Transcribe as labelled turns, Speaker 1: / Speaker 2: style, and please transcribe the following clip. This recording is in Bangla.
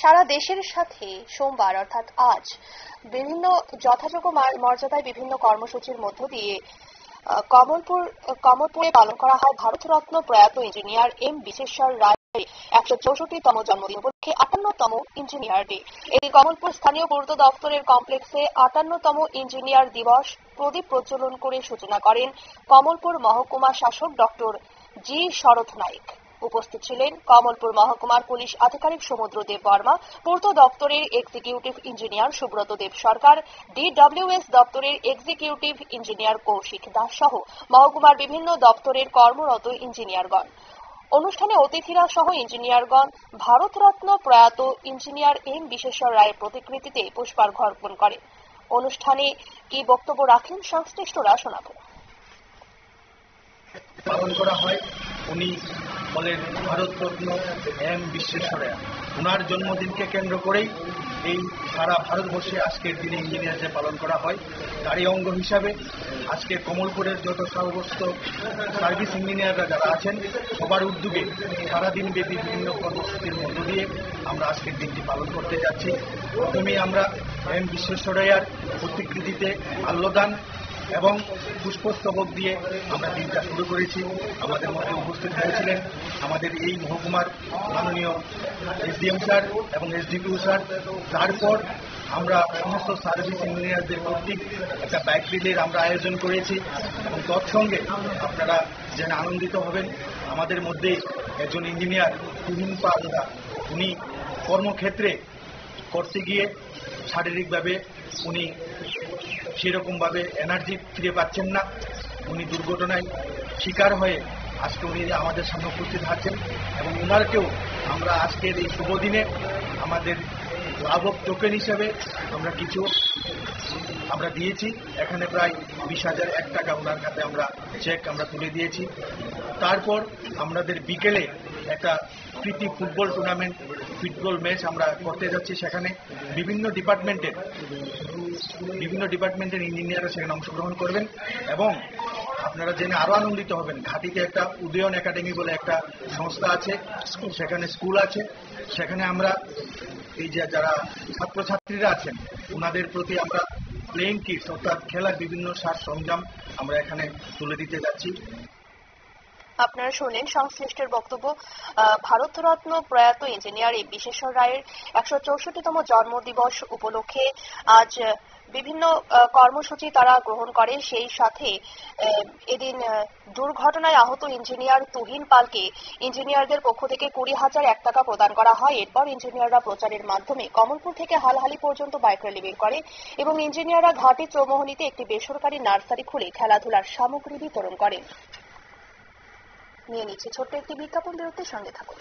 Speaker 1: সারা দেশের সাথে সোমবার অর্থাৎ আজ বিভিন্ন যথাযোগ্য মর্যাদায় বিভিন্ন কর্মসূচির মধ্য দিয়ে কমলপুরে পালন করা হয় ভারতরত্ন প্রয়াত ইঞ্জিনিয়ার এম বিশ্বেশ্বর রায়ের 164তম জন্মদিন উপলক্ষে 58তম ইঞ্জিনিয়ার ডে। এদিন কমলপুর স্থানীয় পূর্ত দপ্তরের কমপ্লেক্সে 58তম ইঞ্জিনিয়ার দিবস প্রদীপ প্রজ্বলন করে সূচনা করেন কমলপুর মহকুমা শাসক ডক্টর জি শরৎ নাইক। উপস্থিত ছিলেন কমলপুর মহকুমার পুলিশ আধিকারিক সমুদ্রদেব বর্মা, পূর্ত দপ্তরের এক্সিকিউটিভ ইঞ্জিনিয়ার সুব্রত দেব সরকার, DWS দপ্তরের এক্সিকিউটিভ ইঞ্জিনিয়ার কৌশিক দাস সহ মহকুমার বিভিন্ন দপ্তরের কর্মরত ইঞ্জিনিয়ারগণ। অনুষ্ঠানে অতিথিরা সহ ইঞ্জিনিয়ারগণ ভারতরত্ন প্রয়াত ইঞ্জিনিয়ার এম বিশ্বেশ্বর রায়ের প্রতিকৃতিতে পুষ্পার্ঘ্য অর্পণ করেন। অনুষ্ঠানে কি বক্তব্য রাখেন সংশ্লিষ্টরা শোনাব।
Speaker 2: পালন করা হয় উনি বলেন ভারতরত্ন এম বিশ্বেশ্বরায়া। ওনার জন্মদিনকে কেন্দ্র করেই এই সারা ভারতবর্ষে আজকের দিনে ইঞ্জিনিয়ার ডে পালন করা হয়। তারই অঙ্গ হিসাবে আজকে কমলপুরের যত সমস্ত সার্ভিস ইঞ্জিনিয়াররা যারা আছেন সবার উদ্যোগে সারাদিন ব্যাপী বিভিন্ন কর্মসূচির মধ্য দিয়ে আমরা আজকের দিনটি পালন করতে যাচ্ছি। প্রথমেই আমরা এম বিশ্বেশ্বরায়ার প্রতিকৃতিতে মাল্যদান এবং পুষ্পস্তবক দিয়ে আমরা দিনটা শুরু করেছি। আমাদের মধ্যে উপস্থিত হয়েছিলেন আমাদের এই মহকুমার মাননীয় SDM স্যার এবং SDPO স্যার। তারপর আমরা সমস্ত সার্ভিস ইঞ্জিনিয়ারদের কর্তৃক একটা বাইক রিলের আমরা আয়োজন করেছি এবং তৎসঙ্গে আপনারা যেন আনন্দিত হবেন। আমাদের মধ্যে একজন ইঞ্জিনিয়ার তুহিন পাল, উনি কর্মক্ষেত্রে করতে গিয়ে শারীরিকভাবে উনি সেরকমভাবে এনার্জি ফিরে পাচ্ছেন না। উনি দুর্ঘটনায় শিকার হয়ে আজকে উনি আমাদের সামনে উপস্থিত আছেন এবং ওনারকেও আমরা আজকের এই শুভ দিনে আমাদের লাভক টোকেন হিসেবে আমরা কিছু দিয়েছি। এখানে প্রায় 20,001 টাকা ওনার কাছে আমরা চেক আমরা তুলে দিয়েছি। তারপর আমাদের বিকেলে একটা প্রীতি ফুটবল টুর্নামেন্ট, ফুটবল ম্যাচ আমরা করতে যাচ্ছি। সেখানে বিভিন্ন ডিপার্টমেন্টের ইঞ্জিনিয়াররা সেখানে অংশগ্রহণ করবেন এবং আপনারা জেনে আরো আনন্দিত হবেন। ঘাটিতে একটা উদয়ন একাডেমি বলে একটা সংস্থা আছে, সেখানে স্কুল আছে। সেখানে আমরা এই যে যারা ছাত্রছাত্রীরা আছেন ওনাদের প্রতি আমরা প্লেইং কিটস অর্থাৎ খেলার বিভিন্ন সাজ সরঞ্জাম আমরা এখানে তুলে দিতে যাচ্ছি।
Speaker 1: আপনারা শুনলেন সংশ্লিষ্টের বক্তব্য। ভারতরত্ন প্রয়াত ইঞ্জিনিয়ার এম বিশ্বেশ্বর রায়ের 164তম জন্মদিবস উপলক্ষে আজ বিভিন্ন কর্মসূচি তারা গ্রহণ করে। সেই সাথে এদিন দুর্ঘটনায় আহত ইঞ্জিনিয়ার তুহিন পালকে ইঞ্জিনিয়ারদের পক্ষ থেকে 20,001 টাকা প্রদান করা হয়। এরপর ইঞ্জিনিয়াররা প্রচারের মাধ্যমে কমলপুর থেকে হালহালি পর্যন্ত বাইক র্যালি বের করে এবং ইঞ্জিনিয়াররা ঘাটি চৌমোহনীতে একটি বেসরকারি নার্সারি খুলে খেলাধুলার সামগ্রী বিতরণ করেন। নিয়ে নিচ্ছে ছোট্ট একটি বিজ্ঞাপন বিরতির সঙ্গে থাকুন।